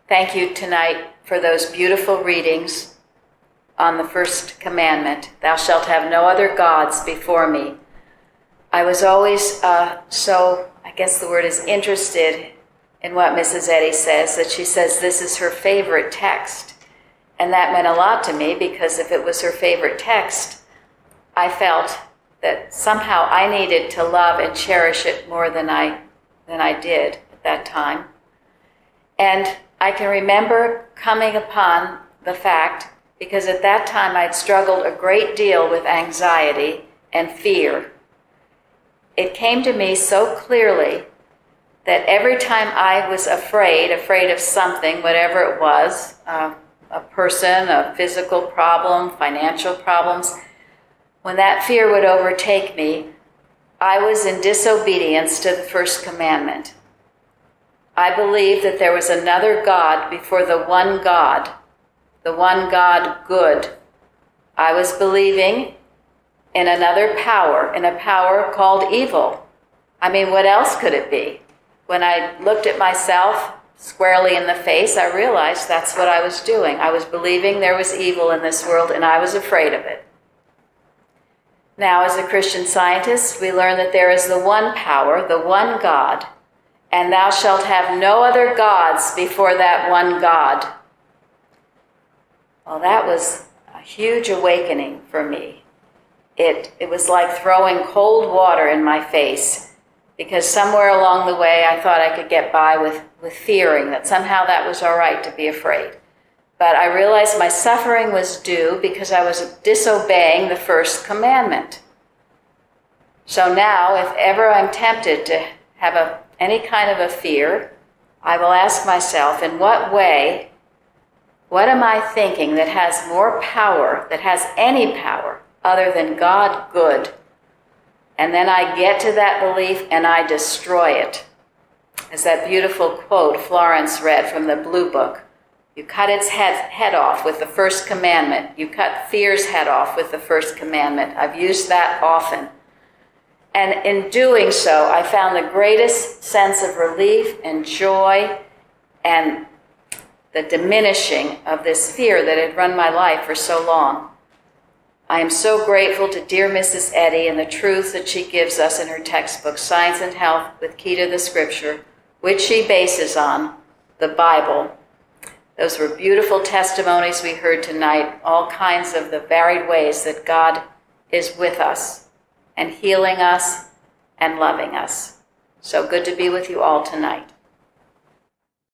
Thank you tonight for those beautiful readings on the first commandment, thou shalt have no other gods before me. I was always I guess the word is interested in what Mrs. Eddy says, that she says this is her favorite text. And that meant a lot to me, because if it was her favorite text, I felt that somehow I needed to love and cherish it more than I did at that time. And I can remember coming upon the fact, because at that time I'd struggled a great deal with anxiety and fear. It came to me so clearly that every time I was afraid of something, whatever it was, a person, a physical problem, financial problems, when that fear would overtake me, I was in disobedience to the first commandment. I believed that there was another God before the one God good. I was believing in another power, in a power called evil. I mean, what else could it be? When I looked at myself squarely in the face, I realized that's what I was doing. I was believing there was evil in this world, and I was afraid of it. Now, as a Christian Scientist, we learn that there is the one power, the one God, and thou shalt have no other gods before that one God. Well, that was a huge awakening for me. It was like throwing cold water in my face, because somewhere along the way I thought I could get by with fearing that somehow that was all right to be afraid. But I realized my suffering was due because I was disobeying the first commandment. So now, if ever I'm tempted to have any kind of a fear, I will ask myself, in what way, what am I thinking that has more power, that has any power, other than God good? And then I get to that belief and I destroy it. As that beautiful quote Florence read from the Blue Book, you cut its head off with the first commandment. You cut fear's head off with the first commandment. I've used that often. And in doing so, I found the greatest sense of relief and joy and the diminishing of this fear that had run my life for so long. I am so grateful to dear Mrs. Eddy and the truths that she gives us in her textbook, Science and Health with Key to the Scripture, which she bases on the Bible. Those were beautiful testimonies we heard tonight, all kinds of the varied ways that God is with us and healing us and loving us. So good to be with you all tonight.